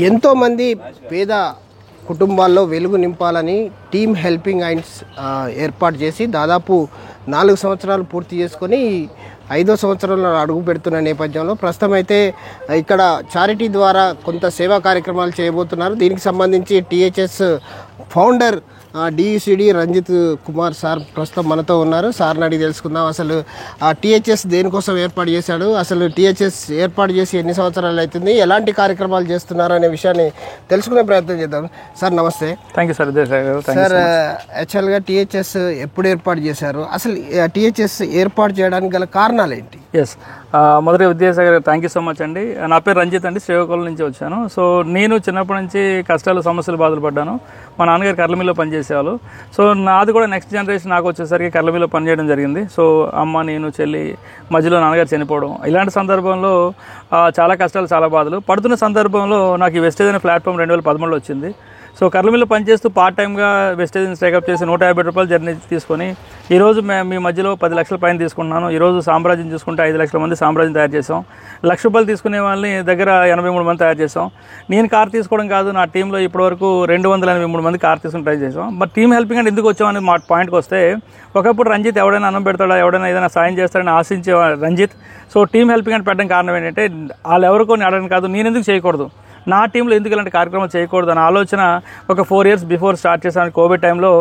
ఎంతోమంది పేద కుటుంబాల్లో వెలుగు నింపాలని టీమ్ హెల్పింగ్ హ్యాండ్స్ ఏర్పాటు చేసి దాదాపు 4 సంవత్సరాలు పూర్తి చేసుకొని 5వ సంవత్సరంలో అడుగు పెడుతున్న నేపథ్యంలో ప్రస్తుతం అయితే ఇక్కడ చారిటీ ద్వారా కొంత సేవా కార్యక్రమాలు చేయబోతున్నారు. దీనికి సంబంధించి THS founder DECD Ranjith Kumar sir ప్రస్తుతం మనతో ఉన్నారు. సార్ని అడిగి తెలుసుకుందాం అసలు టీహెచ్ఎస్ దేనికోసం ఏర్పాటు చేశాడు, అసలు టీహెచ్ఎస్ ఏర్పాటు చేసి ఎన్ని సంవత్సరాలు అవుతుంది, ఎలాంటి కార్యక్రమాలు చేస్తున్నారు అనే విషయాన్ని తెలుసుకునే ప్రయత్నం చేద్దాం. సార్ నమస్తే. Thank you sir. సార్ యాక్చువల్గా టీహెచ్ఎస్ ఎప్పుడు ఏర్పాటు చేశారు, అసలు టీహెచ్ఎస్ ఏర్పాటు చేయడానికి గల కారణాలు ఏంటి? ఎస్, మొదటి Vidyasagar thank you so much అండి. నా పేరు రంజిత్ అండి, శ్రీకాకుళం నుంచి వచ్చాను. సో నేను చిన్నప్పటి నుంచి కష్టాలు సమస్యలు బాధలు పడ్డాను. మా నాన్నగారు కర్లమిల్లో పనిచేసేవాళ్ళు. సో నాది కూడా నెక్స్ట్ జనరేషన్ నాకు వచ్చేసరికి కర్లమిల్లో పనిచేయడం జరిగింది. సో అమ్మ నేను చెల్లి మధ్యలో నాన్నగారు చనిపోవడం, ఇలాంటి సందర్భంలో చాలా కష్టాలు చాలా బాధలు పడుతున్న సందర్భంలో నాకు ఈ వెస్టేజ్ అనే ప్లాట్ఫామ్ 2013లో వచ్చింది. సో కర్లమిల్లో పనిచేస్తూ పార్ట్ టైమ్గా వెస్టేజ్ని స్టేకప్ చేసి 150 రూపాయలు జర్నీ తీసుకొని ఈరోజు మీ మధ్యలో 10 లక్షల పైన తీసుకుంటున్నాను. ఈరోజు సామ్రాజ్యం చూసుకుంటే 5 లక్షల మంది సామ్రాజ్యం తయారు చేసాం. 1,00,000 రూపాయలు తీసుకునే వాళ్ళని దగ్గర 83 మంది తయారు చేసాం. నేను కార్ తీసుకోవడం కాదు, నా టీంలో ఇప్పటివరకు 283 మంది కార్ తీసుకుని ట్రై చేసాం. బట్ టీమ్ హెల్పింగ్ అంటే ఎందుకు వచ్చామని మా పాయింట్కి వస్తే, ఒకప్పుడు రంజిత్ ఎవడైనా అన్నం పెడతాడా, ఎవడైనా ఏదైనా సాయం చేస్తాడని ఆశించే రంజిత్. సో టీమ్ హెల్పింగ్ అంటే పెట్టడం కారణం ఏంటంటే వాళ్ళు ఎవరికో అడగడం కాదు, నేను ఎందుకు చేయకూడదు, నా టీంలో ఎందుకు ఇలాంటి కార్యక్రమాలు చేయకూడదు అనే ఆలోచన ఒక 4 years బిఫోర్ స్టార్ట్ చేశాను. కోవిడ్ టైంలో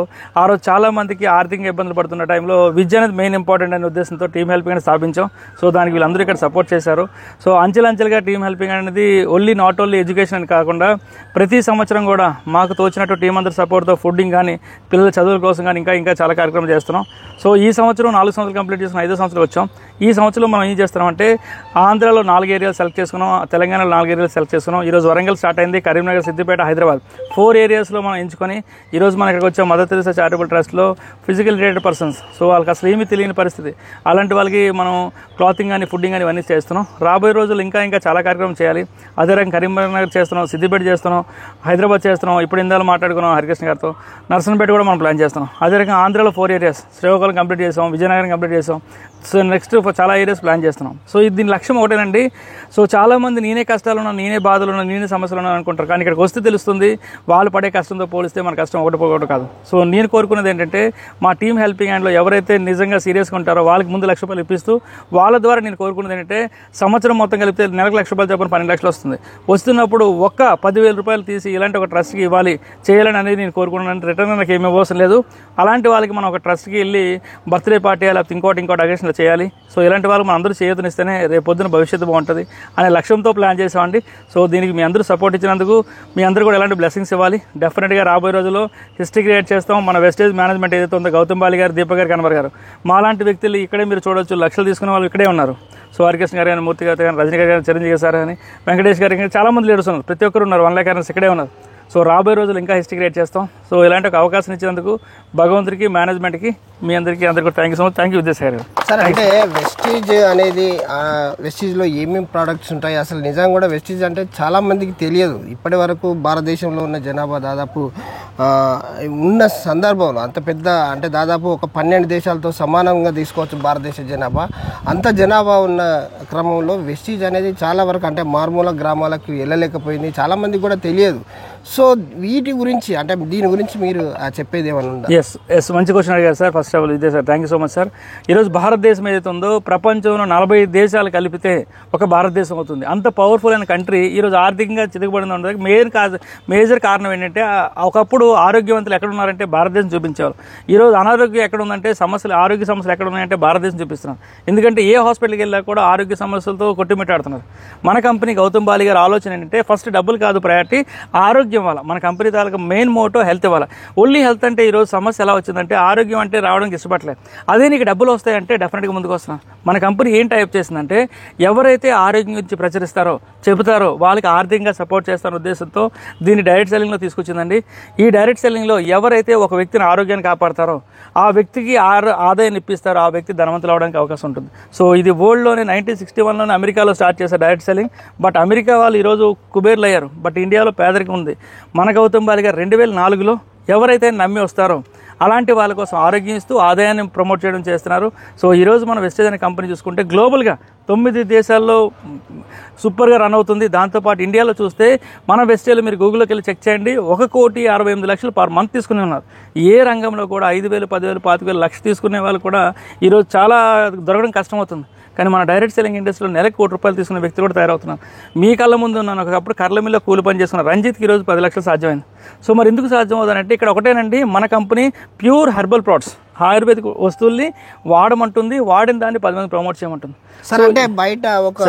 ఆ రోజు చాలామందికి ఆర్థికంగా ఇబ్బందులు పడుతున్న టైంలో విద్య అనేది మెయిన్ ఇంపార్టెంట్ అనే ఉద్దేశంతో టీమ్ హెల్పింగ్ అనేది స్థాపించాం. సో దానికి వీళ్ళందరూ ఇక్కడ సపోర్ట్ చేశారు. సో అంచెలంచెలుగా టీమ్ హెల్పింగ్ అనేది నాట్ ఓన్లీ ఎడ్యుకేషన్ అని కాకుండా ప్రతి సంవత్సరం కూడా మాకు తోచినట్టు టీం అందరి సపోర్ట్తో ఫుడ్డింగ్ కానీ పిల్లల చదువుల కోసం కానీ ఇంకా చాలా కార్యక్రమాలు చేస్తున్నాం. సో ఈ సంవత్సరం 4 సంవత్సరాలు కంప్లీట్ చేసుకుని 5వ సంవత్సరం వచ్చాం. ఈ సంవత్సరంలో మనం ఏం చేస్తున్నామంటే ఆంధ్రాలో 4 ఏరియాలు సెలెక్ట్ చేసుకున్నాం, తెలంగాణలో 4 ఏరియాలు సెలెక్ట్ చేసుకున్నాం. ఈరోజు వరంగల్ స్టార్ట్ అయింది, కరీంనగర్, సిద్దిపేట, హైదరాబాద్ 4 ఏరియాస్లో మనం ఎంచుకొని ఈరోజు మనం ఇక్కడికి వచ్చాం. మదర్ తెరెసా చారిటబుల్ ట్రస్ట్లో ఫిజికల్ రిలేటెడ్ పర్సన్స్, సో వాళ్ళకి అసలు ఏమీ తెలియని పరిస్థితి, అలాంటి వాళ్ళకి మనం క్లాతింగ్ కానీ ఫుడ్డింగ్ కానీ ఇవన్నీ చేస్తున్నాం. రాబోయే రోజులు ఇంకా చాలా కార్యక్రమం చేయాలి. అదే రకంగా కరీంనగర్ చేస్తున్నాం, సిద్దిపేట చేస్తున్నాం, హైదరాబాద్ చేస్తున్నాం. ఇప్పుడు ఇందాక మాట్లాడుకున్నాం హరికృష్ణ గారితో, నర్సంపేట కూడా మనం ప్లాన్ చేస్తున్నాం. అదే రకంగా ఆంధ్రాలో 4 ఏరియాస్, శ్రీకాకుళం కంప్లీట్ చేసాం, విజయనగరం కంప్లీట్ చేసాం. సో నెక్స్ట్ చాలా ఏరియాస్ ప్లాన్ చేస్తున్నాం. సో దీని లక్ష్యం ఒకటేనండి. సో చాలామంది నేనే కష్టాలు ఉన్నా, నేనే బాధలు ఉన్నా, నేనే సమస్యలు ఉన్నా అనుకుంటారు. కానీ ఇక్కడికి వస్తే తెలుస్తుంది వాళ్ళు పడే కష్టంతో పోలిస్తే మన కష్టం ఒకటి కాదు. సో నేను కోరుకున్నది ఏంటంటే మా టీమ్ హెల్పింగ్ హ్యాండ్లో ఎవరైతే నిజంగా సీరియస్గా ఉంటారో వాళ్ళకి ముందు 1,00,000 రూపాయలు ఇప్పిస్తూ వాళ్ళ ద్వారా నేను కోరుకున్నది ఏంటంటే సంవత్సరం మొత్తం కలిపితే నెలకు 1,00,000 రూపాయలు చెప్పిన 12 లక్షలు వస్తుంది. వస్తున్నప్పుడు ఒక్క 10,000 రూపాయలు తీసి ఇలాంటి ఒక ట్రస్ట్కి ఇవ్వాలి, చేయాలని అనేది నేను కోరుకున్నాను. రిటర్న్ నాకు ఏమీ అవసరం లేదు. అలాంటి వాళ్ళకి మనం ఒక ట్రస్ట్కి వెళ్ళి బర్త్డే పార్టీ లేకపోతే ఇంకోటి అకేషన్లో చేయాలి. సో ఇలాంటి వాళ్ళు మనం అందరూ చేయూతనిస్తేనే రేపు పొద్దున భవిష్యత్తు బాగుంటుంది అనే లక్ష్యంతో ప్లాన్ చేసామండి. సో దీనికి మీ అందరూ సపోర్ట్ ఇచ్చినందుకు మీ అందరూ కూడా ఎలాంటి బ్లెస్సింగ్స్ ఇవ్వాలి. డెఫినెట్గా రాబోయే రోజుల్లో హిస్టరీ క్రియేట్ చేస్తాం. మన వెస్టేజ్ మేనేజ్మెంట్ ఏదైతే ఉందో గౌతమ్ బాలి గారు, దీపక్ గారు, కన్వర్ గారు, మాలాంటి వ్యక్తులు ఇక్కడే మీరు చూడొచ్చు. లక్షలు తీసుకునే వాళ్ళు ఇక్కడే ఉన్నారు. సో హరికృష్ణ గారు కానీ, మూర్తి గారు కానీ, రజనీ గారు కానీ, చిరంజీవి సార్ కానీ, వెంకటేష్ గారు కానీ చాలామంది లీడర్స్ ఉన్నారు. ప్రతి ఒక్కరు ఉన్నారు. 1 lakh ఇక్కడే ఉన్నారు. సో రాబోయే రోజులు ఇంకా హిస్టరీ క్రియేట్ చేస్తాం. సో ఇలాంటి ఒక అవకాశం ఇచ్చినందుకు భగవంతుడికి, మేనేజ్మెంట్కి, మీ అందరికీ thank you so much. Thank you Vidyasagar గారు. సార్ అంటే వెస్టీజ్ అనేది వెస్టీజ్లో ఏమేమి ప్రోడక్ట్స్ ఉంటాయి, అసలు నిజంగా కూడా వెస్టీజ్ అంటే చాలామందికి తెలియదు. ఇప్పటి వరకు భారతదేశంలో ఉన్న జనాభా దాదాపు ఉన్న సందర్భంలో అంత పెద్ద అంటే దాదాపు ఒక 12 దేశాలతో సమానంగా తీసుకోవచ్చు భారతదేశ జనాభా. అంత జనాభా ఉన్న క్రమంలో వెస్టీజ్ అనేది చాలా వరకు అంటే మారుమూల గ్రామాలకు వెళ్ళలేకపోయింది, చాలామందికి కూడా తెలియదు. సో వీటి గురించి అంటే దీని గురించి మీరు చెప్పేది ఏమన్నా ఉందా? ఎస్ మంచి క్వశ్చన్ అడిగారు సార్. ఫస్ట్ ఆఫ్ ఆల్ ఇదే sir, thank you so much sir. ఈరోజు భారతదేశం ఏదైతే ఉందో ప్రపంచంలో 40 దేశాలు కలిపితే ఒక భారతదేశం అవుతుంది. అంత పవర్ఫుల్ అయిన కంట్రీ ఈరోజు ఆర్థికంగా చితకబడింది ఉండదు. మేజర్ కారణం ఏంటంటే ఒకప్పుడు ఆరోగ్యవంతులు ఎక్కడ ఉన్నారంటే భారతదేశం చూపించేవాళ్ళు. ఈరోజు అనారోగ్యం ఎక్కడ ఉందంటే ఆరోగ్య సమస్యలు ఎక్కడ ఉన్నాయంటే భారతదేశం చూపిస్తున్నారు. ఎందుకంటే ఏ హాస్పిటల్కి వెళ్ళా కూడా ఆరోగ్య సమస్యలతో కొట్టుమిట్టాడుతున్నారు. మన కంపెనీ గౌతమ్ బాలి గారి ఆలోచన ఏంటంటే ఫస్ట్ డబ్బులు కాదు ప్రయారిటీ, ఆరోగ్యం ఇవ్వాలి. మన కంపెనీ తాలూకా మెయిన్ మోటో హెల్త్ ఇవ్వాలి. ఓన్లీ హెల్త్ అంటే ఈరోజు సమస్య ఎలా వచ్చిందంటే ఆరోగ్యం అంటే రావడానికి ఇష్టపడలేదు. అదే నీకు డబ్బులు వస్తాయంటే డెఫినెట్గా ముందుకు వస్తున్నాను. మన కంపెనీ ఏం టైప్ చేసిందంటే ఎవరైతే ఆరోగ్యం గురించి ప్రచురిస్తారో చెబుతారో వాళ్ళకి ఆర్థికంగా సపోర్ట్ చేస్తారో ఉద్దేశంతో దీన్ని డైరెక్ట్ సెల్లింగ్లో తీసుకొచ్చిందండి. ఈ డైరెక్ట్ సెల్లింగ్లో ఎవరైతే ఒక వ్యక్తిని ఆరోగ్యాన్ని కాపాడతారో ఆ వ్యక్తికి ఆదాయాన్ని ఇప్పిస్తారో ఆ వ్యక్తి ధనవంతులు అవడానికి అవకాశం ఉంటుంది. సో ఇది వరల్డ్లోనే 1961లోనే అమెరికాలో స్టార్ట్ చేశారు డైరెక్ట్ సెల్లింగ్. బట్ అమెరికా వాళ్ళు ఈరోజు కుబేర్లు అయ్యారు. బట్ ఇండియాలో పేదరికం ఉంది. మన గౌతమ్ బాలి గారు 2004లో ఎవరైతే నమ్మి వస్తారో అలాంటి వాళ్ళ కోసం ఆరోగ్యం ఇస్తూ ఆదాయాన్ని ప్రమోట్ చేయడం చేస్తున్నారు. సో ఈరోజు మనం వెస్టేజ్ అనే కంపెనీ చూసుకుంటే గ్లోబల్గా 9 దేశాల్లో సూపర్గా రన్ అవుతుంది. దాంతోపాటు ఇండియాలో చూస్తే మన వెస్టేజ్ మీరు గూగుల్లోకి వెళ్ళి చెక్ చేయండి, 1,68,00,000 పర్ మంత్ తీసుకునే ఉన్నారు. ఏ రంగంలో కూడా 5,000, 10,000, 25,000, లక్ష తీసుకునే వాళ్ళు కూడా ఈరోజు చాలా దొరకడం కష్టమవుతుంది. కానీ మన డైరెక్ట్ సెల్లింగ్ ఇండస్ట్రీలో నెలకు ₹1,00,000 తీసుకునే వ్యక్తులు కూడా తయారవుతున్నారు. మీ కళ్ళ ముందు ఉన్నాను. ఒకప్పుడు కర్లమిల్లో కూలి పని చేసుకున్న రంజిత్కి ఈరోజు 10 లక్షలు సాధ్యమైంది. సో మరి ఎందుకు సాధ్యం అవుతుందంటే ఇక్కడ ఒకటేనండి, మన company pure herbal products, ayurvedic వస్తువుల్ని వాడమంటుంది, వాడిన దాన్ని 10 మంది ప్రమోట్ చేయమంటుంది. సార్ అంటే బయట ఒక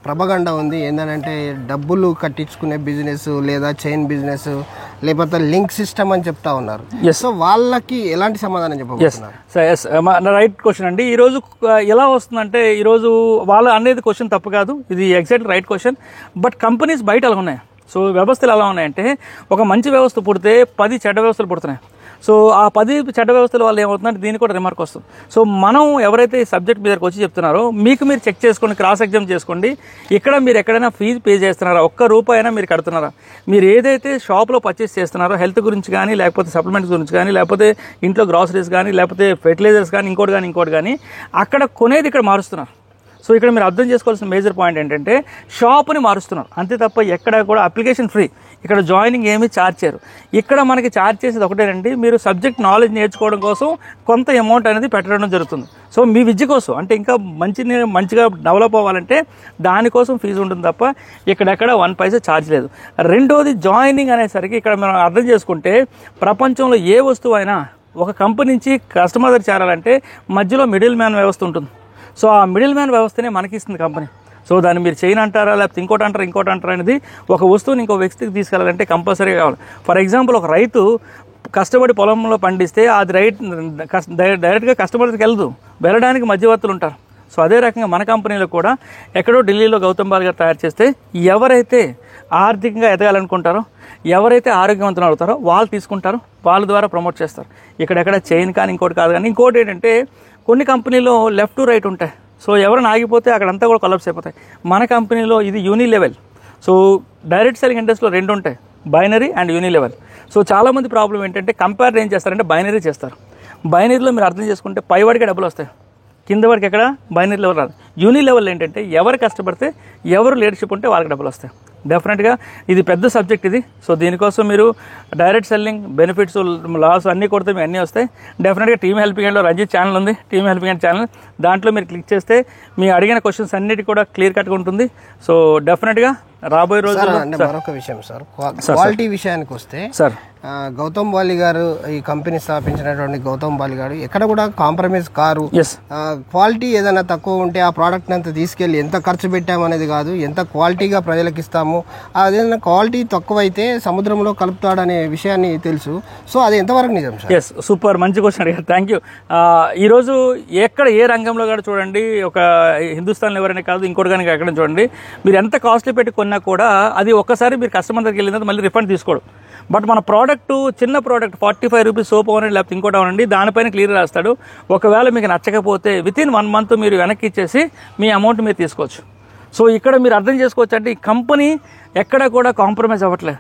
ప్రపగండ ఉంది ఏంటంటే డబ్బులు కట్టించుకునే బిజినెస్ లేదా చైన్ బిజినెస్ లేకపోతే లింక్ సిస్టమ్ అని చెప్తా ఉన్నారు. సో వాళ్ళకి ఎలాంటి సమాధానం చెప్పబోతున్నారు? రైట్ క్వశ్చన్ అండి. ఈరోజు ఎలా వస్తుందంటే ఈరోజు వాళ్ళు అనేది క్వశ్చన్ తప్పు కాదు, ఇది exact right question. But companies బయట అలా ఉన్నాయి. సో వ్యవస్థలు ఎలా ఉన్నాయంటే ఒక మంచి వ్యవస్థ పుడితే 10 చెడ్డ వ్యవస్థలు పుడుతున్నాయి. సో ఆ 10 చెడ్డ వ్యవస్థల వల్ల ఏమవుతుందంటే దీనికి కూడా రిమార్క్ వస్తుంది. సో మనం ఎవరైతే ఈ సబ్జెక్ట్ మీదకి వచ్చి చెప్తున్నారో మీకు మీరు చెక్ చేసుకోండి, క్రాస్ ఎగ్జామ్ చేసుకోండి. ఇక్కడ మీరు ఎక్కడైనా ఫీజు పే చేస్తున్నారా, ₹1 అయినా మీరు కడుతున్నారా? మీరు ఏదైతే షాప్లో పర్చేస్ చేస్తున్నారో హెల్త్ గురించి కానీ, లేకపోతే సప్లిమెంట్స్ గురించి కానీ, లేకపోతే ఇంట్లో గ్రాసరీస్ కానీ, లేకపోతే ఫెర్టిలైజర్స్ కానీ, ఇంకోటి కానీ అక్కడ కొనేది ఇక్కడ మారుస్తున్నారు. సో ఇక్కడ మీరు అర్థం చేసుకోవాల్సిన మేజర్ పాయింట్ ఏంటంటే షాప్ని మారుస్తున్నారు అంతే తప్ప ఎక్కడ కూడా అప్లికేషన్ ఫ్రీ, ఇక్కడ జాయినింగ్ ఏమీ ఛార్జ్ చేయరు. ఇక్కడ మనకి ఛార్జ్ చేసేది ఒకటేనండి, మీరు సబ్జెక్ట్ నాలెడ్జ్ నేర్చుకోవడం కోసం కొంత అమౌంట్ అనేది పెట్టడం జరుగుతుంది. సో మీ విద్య కోసం అంటే ఇంకా మంచిగా డెవలప్ అవ్వాలంటే దానికోసం ఫీజు ఉంటుంది తప్ప ఇక్కడెక్కడ 1 పైసా ఛార్జ్ లేదు. రెండోది జాయినింగ్ అనేసరికి ఇక్కడ మనం అర్థం చేసుకుంటే ప్రపంచంలో ఏ వస్తువు అయినా ఒక కంపెనీ నుంచి కస్టమర్ దగ్గర చేరాలంటే మధ్యలో మిడిల్ మ్యాన్ వ్యవస్థ ఉంటుంది. సో ఆ మిడిల్ మ్యాన్ వ్యవస్థనే మనకి ఇస్తుంది కంపెనీ. సో దాన్ని మీరు చైన్ అంటారా లేకపోతే ఇంకోటి అంటారా అనేది ఒక వస్తువుని ఇంకో వ్యక్తికి తీసుకెళ్ళాలంటే కంపల్సరీ కావాలి. ఫర్ ఎగ్జాంపుల్ ఒక రైతు కష్టపడి పొలంలో పండిస్తే అది డైరెక్ట్గా కస్టమర్ దగ్గరికి వెళ్ళడానికి మధ్యవర్తులు ఉంటారు. సో అదే రకంగా మన కంపెనీలో కూడా ఎక్కడో ఢిల్లీలో గౌతమ్ బాల్ గారు తయారు చేస్తే ఎవరైతే ఆర్థికంగా ఎదగాలనుకుంటారో, ఎవరైతే ఆరోగ్యవంతులు అవుతారో వాళ్ళు తీసుకుంటారు, వాళ్ళ ద్వారా ప్రమోట్ చేస్తారు. ఇక్కడెక్కడ చైన్ కానీ ఇంకోటి కాదు. కానీ ఇంకోటి ఏంటంటే కొన్ని కంపెనీలో లెఫ్ట్ టు రైట్ ఉంటాయి. సో ఎవరైనా ఆగిపోతే అక్కడంతా కూడా కొలాప్స్ అయిపోతాయి. మన కంపెనీలో ఇది యూని లెవెల్. సో డైరెక్ట్ సెల్లింగ్ ఇండస్ట్రీలో 2 ఉంటాయి, binary and uni level. So చాలామంది ప్రాబ్లం ఏంటంటే కంపేర్ ఏం చేస్తారంటే బైనరీ చేస్తారు. బైనరీలో మీరు అర్థం చేసుకుంటే పైవాడికి డబ్బులు వస్తాయి, కింద వాడికి ఎక్కడ బైనరీ లెవెల్ రాదు. యూని లెవెల్ ఏంటంటే ఎవరు కష్టపడితే ఎవరు లీడర్షిప్ ఉంటే వాళ్ళకి డబ్బులు వస్తాయి. డెఫినెట్గా ఇది పెద్ద సబ్జెక్ట్ ఇది. సో దీనికోసం మీరు డైరెక్ట్ సెల్లింగ్ బెనిఫిట్స్ లాస్ అన్నీ కొడితే మీకు అన్నీ వస్తాయి. డెఫినెట్గా టీమ్ హెల్పింగ్ హ్యాండ్లో రంజిత్ ఛానల్ ఉంది, టీమ్ హెల్పింగ్ హ్యాండ్ ఛానల్. దాంట్లో మీరు క్లిక్ చేస్తే మీ అడిగిన క్వశ్చన్స్ అన్నిటి కూడా క్లియర్ కట్గా ఉంటుంది. సో డెఫినెట్గా రాబోయే రోజుల్లో మరొక విషయం సార్, క్వాలిటీ విషయానికి వస్తే సార్ గౌతమ్ బాలి గారు ఈ కంపెనీ స్థాపించినటువంటి గౌతమ్ బాలి గారు ఎక్కడ కూడా కాంప్రమైజ్ కారు. క్వాలిటీ ఏదైనా తక్కువ ఉంటే ఆ ప్రోడక్ట్ అంతా తీసుకెళ్ళి ఎంత ఖర్చు పెట్టామనేది కాదు, ఎంత క్వాలిటీగా ప్రజలకు ఇస్తాము. అదేదైనా క్వాలిటీ తక్కువ అయితే సముద్రంలో కలుపుతాడనే విషయాన్ని తెలుసు. సో అది ఎంతవరకు నిజం సార్? ఎస్, సూపర్, మంచి క్వశ్చన్ అడిగారు, థ్యాంక్ యూ. ఈరోజు ఎక్కడ ఏ రంగంలో కూడా చూడండి, ఒక హిందుస్థాన్లో ఎవరైనా కాదు ఇంకోటి కానీ ఎక్కడ చూడండి, మీరు ఎంత కాస్ట్లీ పెట్టి కొన్నా కూడా అది ఒక్కసారి మీరు కస్టమర్ దగ్గరికి వెళ్ళిన తర్వాత మళ్ళీ రిఫండ్ తీసుకోడు. బట్ మన ప్రోడక్ట్ చిన్న ప్రోడక్ట్ ₹45 సోప్ అవ్వండి లేకపోతే ఇంకోటి అవ్వండి, దానిపైన క్లియర్ రాస్తాడు. ఒకవేళ మీకు నచ్చకపోతే వితిన్ 1 మంత్ మీరు వెనక్కి ఇచ్చేసి మీ అమౌంట్ మీరు తీసుకోవచ్చు. సో ఇక్కడ మీరు అర్థం చేసుకోవచ్చు అంటే ఈ కంపెనీ ఎక్కడ కూడా కాంప్రమైజ్ అవ్వట్లేదు.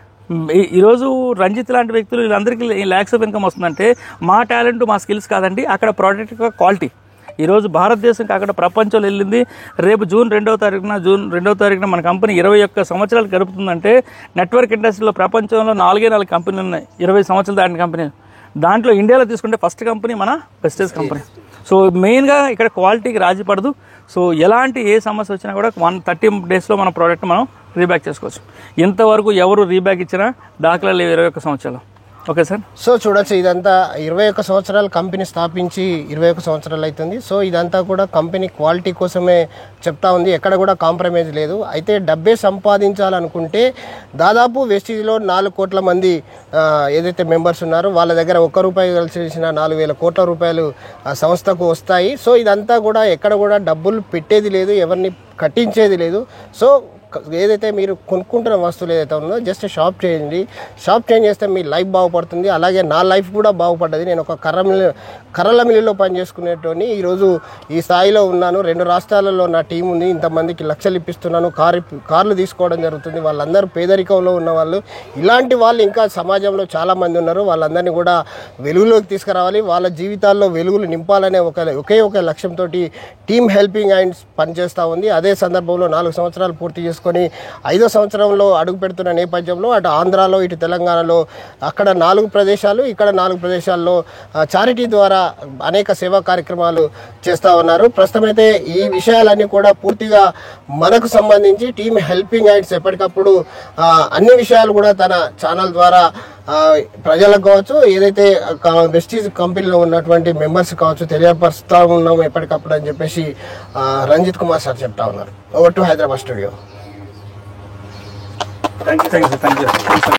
ఈరోజు రంజిత్ లాంటి వ్యక్తులు వీళ్ళందరికీ ల్యాక్స్ ఆఫ్ ఇన్కమ్ వస్తుందంటే మా టాలెంట్ మా స్కిల్స్ కాదండి, అక్కడ ప్రోడక్ట్ క్వాలిటీ. ఈరోజు భారతదేశం కాకుండా ప్రపంచంలో వెళ్ళింది. రేపు జూన్ 2వ తారీఖున మన కంపెనీ 21 సంవత్సరాలు గడుపుతుందంటే నెట్వర్క్ ఇండస్ట్రీలో ప్రపంచంలో 4 కంపెనీలు ఉన్నాయి, 20 సంవత్సరాలు దాటిన కంపెనీలు. దాంట్లో ఇండియాలో తీసుకుంటే ఫస్ట్ కంపెనీ మన వెస్టేజ్ కంపెనీ. సో మెయిన్గా ఇక్కడ క్వాలిటీకి రాజీ పడదు. సో ఎలాంటి ఏ సమస్య వచ్చినా కూడా 130 డేస్లో మన ప్రోడక్ట్ మనం రీబ్యాక్ చేసుకోవచ్చు. ఇంతవరకు ఎవరు రీబ్యాక్ ఇచ్చినా దాఖలా లేవు 21 సంవత్సరాలు. Okay sir. సో చూడొచ్చు, ఇదంతా 21 సంవత్సరాలు కంపెనీ స్థాపించి 21 సంవత్సరాలు అవుతుంది. సో ఇదంతా కూడా కంపెనీ క్వాలిటీ కోసమే చెప్తా ఉంది, ఎక్కడ కూడా కాంప్రమైజ్ లేదు. అయితే డబ్బే సంపాదించాలనుకుంటే దాదాపు వెస్టీజ్లో 4 కోట్ల మంది ఏదైతే మెంబర్స్ ఉన్నారో వాళ్ళ దగ్గర ₹1 కలిసి చేసిన 4,000 కోట్ల రూపాయలు సంస్థకు వస్తాయి. సో ఇదంతా కూడా ఎక్కడ కూడా డబ్బులు పెట్టేది లేదు, ఎవరిని కట్టించేది లేదు. సో ఏదైతే మీరు కొనుక్కుంటున్న వస్తువులు ఏదైతే ఉందో జస్ట్ షాప్ చేంజ్ చేస్తే మీ లైఫ్ బాగుపడుతుంది. అలాగే నా లైఫ్ కూడా బాగుపడ్డది. నేను ఒక కర్రల మిల్లులో పనిచేసుకునేటోని ఈరోజు ఈ స్థాయిలో ఉన్నాను. 2 రాష్ట్రాలలో నా టీం ఉంది. ఇంతమందికి లక్షలు ఇప్పిస్తున్నాను. కార్లు తీసుకోవడం జరుగుతుంది. వాళ్ళందరూ పేదరికంలో ఉన్న వాళ్ళు. ఇలాంటి వాళ్ళు ఇంకా సమాజంలో చాలామంది ఉన్నారు. వాళ్ళందరినీ కూడా వెలుగులోకి తీసుకురావాలి. వాళ్ళ జీవితాల్లో వెలుగులు నింపాలనే ఒకే ఒక లక్ష్యంతో టీమ్ హెల్పింగ్ హ్యాండ్స్ పనిచేస్తూ ఉంది. అదే సందర్భంలో 4 సంవత్సరాలు పూర్తి చేసుకొని 5వ సంవత్సరంలో అడుగు పెడుతున్న నేపథ్యంలో అటు ఆంధ్రాలో ఇటు తెలంగాణలో అక్కడ 4 ప్రదేశాలు ఇక్కడ 4 ప్రదేశాల్లో చారిటీ ద్వారా అనేక సేవా కార్యక్రమాలు చేస్తూ ఉన్నారు. ప్రస్తుతం అయితే ఈ విషయాలన్నీ కూడా పూర్తిగా మనకు సంబంధించి టీమ్ హెల్పింగ్ హ్యాండ్స్ ఎప్పటికప్పుడు అన్ని విషయాలు కూడా తన ఛానల్ ద్వారా ప్రజలకు కావచ్చు, ఏదైతే వెస్టీజ్ కంపెనీలో ఉన్నటువంటి మెంబర్స్ కావచ్చు తెలియపరుస్తూ ఉన్నాం ఎప్పటికప్పుడు అని చెప్పేసి రంజిత్ కుమార్ సార్ చెప్తా ఉన్నారు. Over to Hyderabad studio. Thank you.